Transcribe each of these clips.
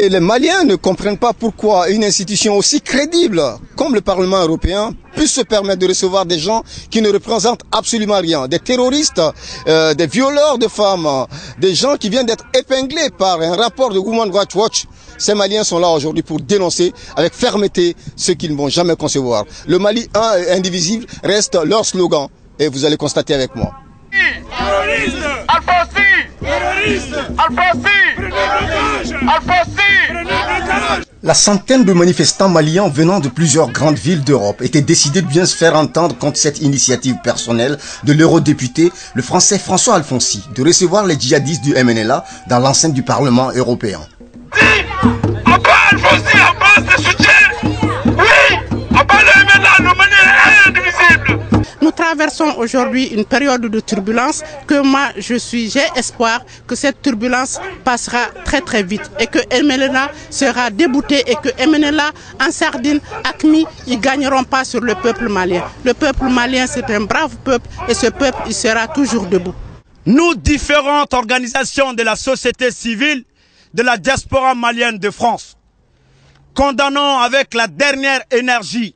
Et les Maliens ne comprennent pas pourquoi une institution aussi crédible comme le Parlement européen puisse se permettre de recevoir des gens qui ne représentent absolument rien. Des terroristes, des violeurs de femmes, des gens qui viennent d'être épinglés par un rapport de Human Rights Watch. Ces Maliens sont là aujourd'hui pour dénoncer avec fermeté ce qu'ils ne vont jamais concevoir. Le Mali indivisible reste leur slogan et vous allez constater avec moi. Terroriste! Alfonsi! Terroriste! Alfonsi! Alfonsi! La centaine de manifestants maliens venant de plusieurs grandes villes d'Europe étaient décidés de bien se faire entendre contre cette initiative personnelle de l'eurodéputé, le français François Alfonsi, de recevoir les djihadistes du MNLA dans l'enceinte du Parlement européen. Alfonsi, de soutien! Oui! Le MNLA, le Mali est indivisible! Nous traversons aujourd'hui une période de turbulence que moi j'ai espoir que cette turbulence passera très très vite et que MNLA sera débouté et que MNLA en sardine, AQMI, ils gagneront pas sur le peuple malien. Le peuple malien c'est un brave peuple et ce peuple il sera toujours debout. Nous, différentes organisations de la société civile de la diaspora malienne de France, condamnons avec la dernière énergie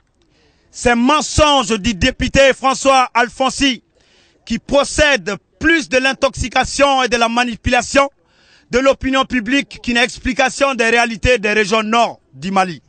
ces mensonges du député François Alfonsi qui possède plus de l'intoxication et de la manipulation de l'opinion publique qu'une explication des réalités des régions nord du Mali.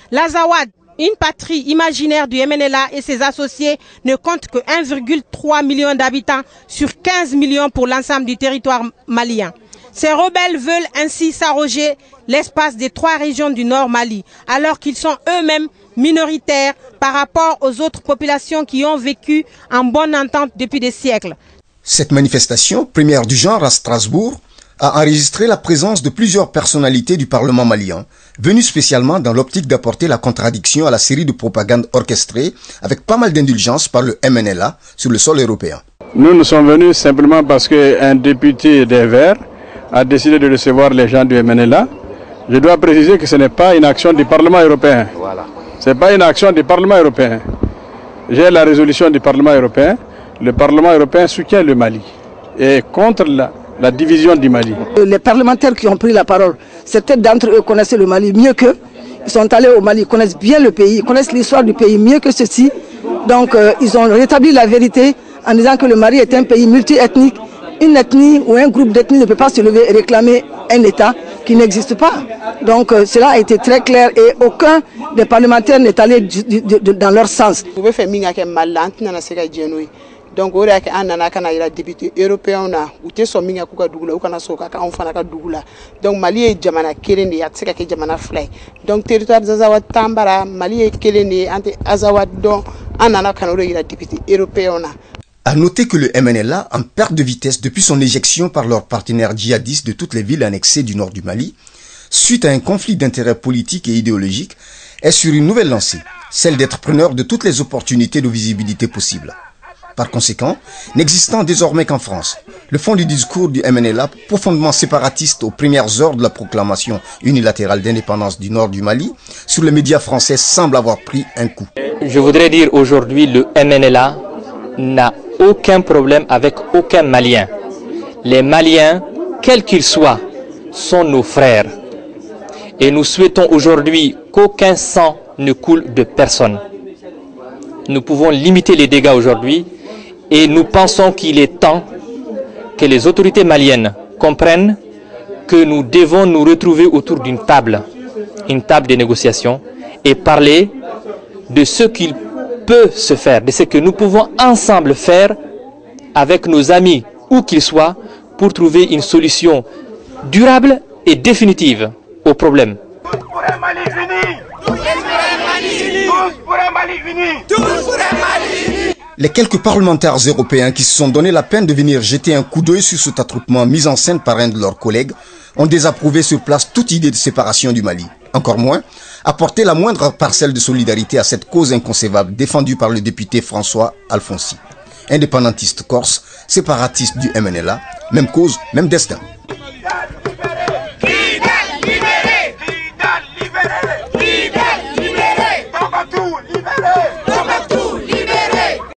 L'Azawad, une patrie imaginaire du MNLA et ses associés, ne compte que 1,3 million d'habitants sur 15 millions pour l'ensemble du territoire malien. Ces rebelles veulent ainsi s'arroger l'espace des 3 régions du Nord Mali, alors qu'ils sont eux-mêmes minoritaires par rapport aux autres populations qui ont vécu en bonne entente depuis des siècles. Cette manifestation, première du genre à Strasbourg, a enregistré la présence de plusieurs personnalités du Parlement malien, venues spécialement dans l'optique d'apporter la contradiction à la série de propagande orchestrée avec pas mal d'indulgence par le MNLA sur le sol européen. Nous sommes venus simplement parce qu'un député des Verts a décidé de recevoir les gens du MNLA. Je dois préciser que ce n'est pas une action du Parlement européen. Voilà. Ce n'est pas une action du Parlement européen. J'ai la résolution du Parlement européen. Le Parlement européen soutient le Mali et contre la division du Mali. Les parlementaires qui ont pris la parole, certains d'entre eux connaissaient le Mali mieux qu'eux. Ils sont allés au Mali, ils connaissent bien le pays, ils connaissent l'histoire du pays mieux que ceci. Donc ils ont rétabli la vérité en disant que le Mali est un pays multiethnique. Une ethnie ou un groupe d'ethnies ne peut pas se lever et réclamer un État qui n'existe pas. Donc cela a été très clair et aucun des parlementaires n'est allé dans leur sens. Donc o y'a kɛ an nana kana yira député européen na u tɛ sɔn min kɛ k'u ka dugu la u kana sɔn ka k'anw fana ka dugu la donc Mali ye jamana kelen de ye a tɛ se ka kɛ jamana fila ye donc territoire d'Azawad Tambara Mali ye kelen de ye an tɛ Azawad dɔn an nana kana o de yira député européen na. À noter que le MNLA, en perte de vitesse depuis son éjection par leurs partenaires djihadistes de toutes les villes annexées du nord du Mali, suite à un conflit d'intérêts politiques et idéologiques, est sur une nouvelle lancée, celle d'être preneur de toutes les opportunités de visibilité possibles. Par conséquent, n'existant désormais qu'en France, le fond du discours du MNLA, profondément séparatiste aux premières heures de la proclamation unilatérale d'indépendance du nord du Mali, sur les médias français semble avoir pris un coup. Je voudrais dire aujourd'hui le MNLA n'a aucun problème avec aucun Malien. Les Maliens, quels qu'ils soient, sont nos frères. Et nous souhaitons aujourd'hui qu'aucun sang ne coule de personne. Nous pouvons limiter les dégâts aujourd'hui et nous pensons qu'il est temps que les autorités maliennes comprennent que nous devons nous retrouver autour d'une table de négociation et parler de ce qu'il peut se faire, de ce que nous pouvons ensemble faire avec nos amis, où qu'ils soient, pour trouver une solution durable et définitive au problème. Les quelques parlementaires européens qui se sont donné la peine de venir jeter un coup d'œil sur cet attroupement mis en scène par un de leurs collègues ont désapprouvé sur place toute idée de séparation du Mali. Encore moins, apporter la moindre parcelle de solidarité à cette cause inconcevable défendue par le député François Alfonsi. Indépendantiste corse, séparatiste du MNLA, même cause, même destin.